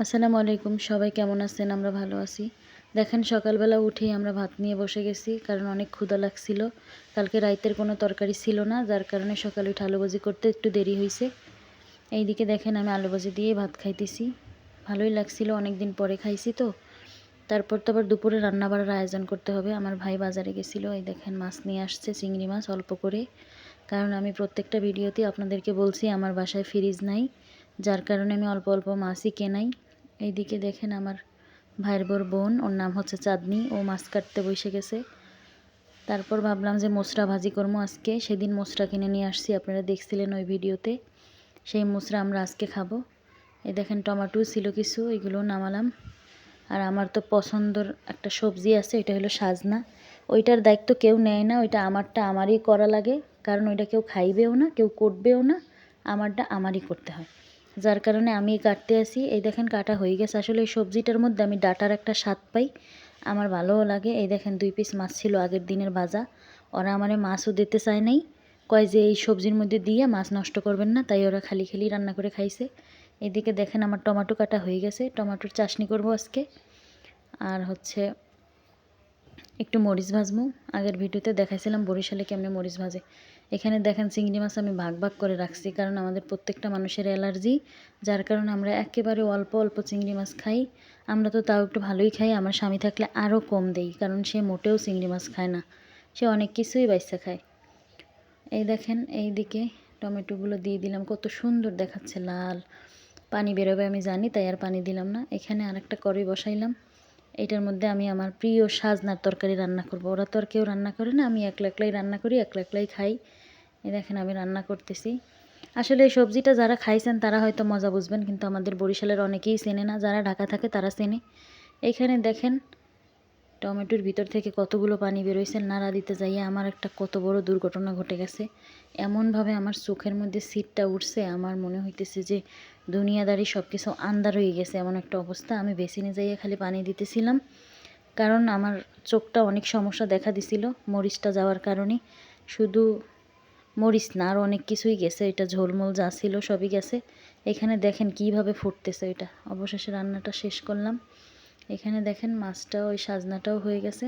আসসালামু আলাইকুম, সবাই কেমন আছেন? আমরা ভালো আছি। দেখেন সকালবেলা উঠেই আমরা ভাত নিয়ে বসে গেছি, কারণ অনেক ক্ষুধা লাগছিল। কালকে রাইতের কোনো তরকারি ছিল না, যার কারণে সকালে উঠে আলু ভাজি করতে একটু দেরি হয়েছে। এইদিকে দেখেন আমি আলু ভাজি দিয়ে ভাত খাইতেছি। ভালোই লাগছিল, অনেক দিন পরে খাইছি তো। তারপর তো আবার দুপুরে রান্না বাড়ার আয়োজন করতে হবে। আমার ভাই বাজারে গেছিলো, এই দেখেন মাছ নিয়ে আসছে, চিংড়ি মাছ অল্প করে। কারণ আমি প্রত্যেকটা ভিডিওতে আপনাদেরকে বলছি আমার বাসায় ফ্রিজ নাই, যার কারণে আমি অল্প অল্প মাছই কেনাই। এইদিকে দেখেন আমার ভাইয়ের বোন, ওর নাম হচ্ছে চাঁদনি, ও মাছ কাটতে বসে গেছে। তারপর ভাবলাম যে মোচরা ভাজি করবো আজকে। সেদিন মোচরা কিনে নিয়ে আসছি, আপনারা দেখছিলেন ওই ভিডিওতে। সেই মোচরা আমরা আজকে খাবো। এই দেখেন টমেটো ছিল কিছু, এগুলো নামালাম। আর আমার তো পছন্দর একটা সবজি আছে, এটা হলো সাজনা। ওইটার দায়িত্ব কেউ নেয় না, ওইটা আমারটা আমারই করা লাগে। কারণ ওইটা কেউ খাইবেও না, কেউ করবেও না, আমারটা আমারই করতে হয়। যার কারণে আমি কাটতে আসি। এই দেখেন কাটা হয়ে গেছে। আসলে এই সবজিটার মধ্যে আমি ডাটার একটা স্বাদ পাই, আমার ভালোও লাগে। এই দেখেন 2 পিস মাছ ছিল আগের দিনের ভাজা। ওরা আমারে মাছও দিতে চায় নাই, কয় যে এই সবজির মধ্যে দিয়ে মাছ নষ্ট করবেন না, তাই ওরা খালি খালি রান্না করে খাইছে। এদিকে দেখেন আমার টমেটো কাটা হয়ে গেছে, টমেটোর চাটনি করব আজকে। আর হচ্ছে একটু মরিচ ভাজবো। আগের ভিডিওতে দেখাইছিলাম বরিশালে কেমনে মরিচ ভাজে। এখানে দেখেন চিংড়ি মাছ আমি ভাগ ভাগ করে রাখছি, কারণ আমাদের প্রত্যেকটা মানুষের অ্যালার্জি, যার কারণে আমরা একেবারে অল্প অল্প চিংড়ি মাছ খাই। আমরা তো তাও একটু ভালোই খাই, আমার স্বামী থাকলে আরও কম দেই, কারণ সে মোটেও চিংড়ি মাছ খায় না, সে অনেক কিছুই বাইসা খায়। এই দেখেন এইদিকে টমেটোগুলো দিয়ে দিলাম, কত সুন্দর দেখাচ্ছে লাল। পানি বেরোবে আমি জানি, তাই আর পানি দিলাম না। এখানে আরেকটা কড়াই বসাইলাম, এটার মধ্যে আমি আমার প্রিয় সাজনার তরকারি রান্না করব। ওরা তো আর কেউ রান্না করে না, আমি একলা একলাই রান্না করি, একলা একলাই খাই। এই দেখেন আমি রান্না করতেছি। আসলে এই সবজিটা যারা খাইছেন তারা হয়তো মজা বুঝবেন, কিন্তু আমাদের বরিশালের অনেকেই চেনে না, যারা ঢাকা থাকে তারা চেনে। এইখানে দেখেন টমেটোর ভিতর থেকে কতগুলো পানি বেরোইছে, নাড়া দিতে যাইয়ে আমার একটা কত বড় দুর্ঘটনা ঘটে গেছে। এমনভাবে আমার চোখের মধ্যে সিটটা উঠছে, আমার মনে হইতেছে যে দুনিয়াদারি সব কিছু আন্ধার হয়ে গেছে, এমন একটা অবস্থা। আমি বেসিনে যাইয়ে খালি পানি দিতেছিলাম, কারণ আমার চোখটা অনেক সমস্যা দেখা দিছিল মরিচটা যাওয়ার কারণে। শুধু মরিচ না, আরও অনেক কিছুই গেছে, এটা ঝোলমোল যা ছিল সবই গেছে। এখানে দেখেন কিভাবে ফুটতেছে এটা। অবশেষে রান্নাটা শেষ করলাম। এখানে দেখেন মাছটাও, ওই সাজনাটাও হয়ে গেছে।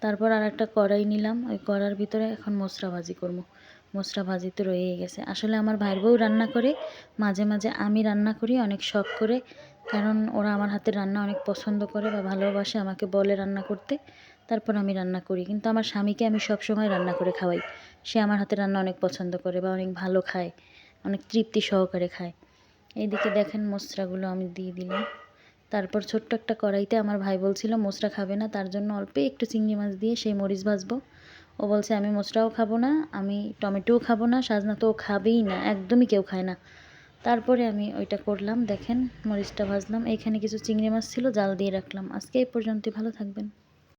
তারপর আর একটা কড়াই নিলাম, ওই কড়ার ভিতরে এখন মোচরা ভাজি করবো। মোচরা ভাজি তো রয়েই গেছে। আসলে আমার ভাইয়ের বউ রান্না করে, মাঝে মাঝে আমি রান্না করি অনেক শখ করে, কারণ ওরা আমার হাতের রান্না অনেক পছন্দ করে বা ভালোবাসে, আমাকে বলে রান্না করতে। তারপর আমি রান্না করি, কিন্তু আমার স্বামীকে আমি সব সময় রান্না করে খাওয়াই। সে আমার হাতের রান্না অনেক পছন্দ করে বা অনেক ভালো খায়, অনেক তৃপ্তি সহকারে খায়। এইদিকে দেখেন মোচরাগুলো আমি দিয়ে দিলাম। তারপর ছোট্ট একটা কড়াইতে আমার ভাই বলছিল মোচরা খাবে না, তার জন্য অল্প একটু চিংড়ি মাছ দিয়ে সেই মরিচ ভাজবো। ও বলছে আমি মোচরাও খাবো না, আমি টমেটোও খাবো না, সাজনা তো ও খাবেই না, একদমই কেউ খায় না। তারপরে আমি ওইটা করলাম, দেখেন মরিচটা ভাজলাম। এইখানে কিছু চিংড়ি মাছ ছিল, জাল দিয়ে রাখলাম। আজকে এই পর্যন্তই, ভালো থাকবেন।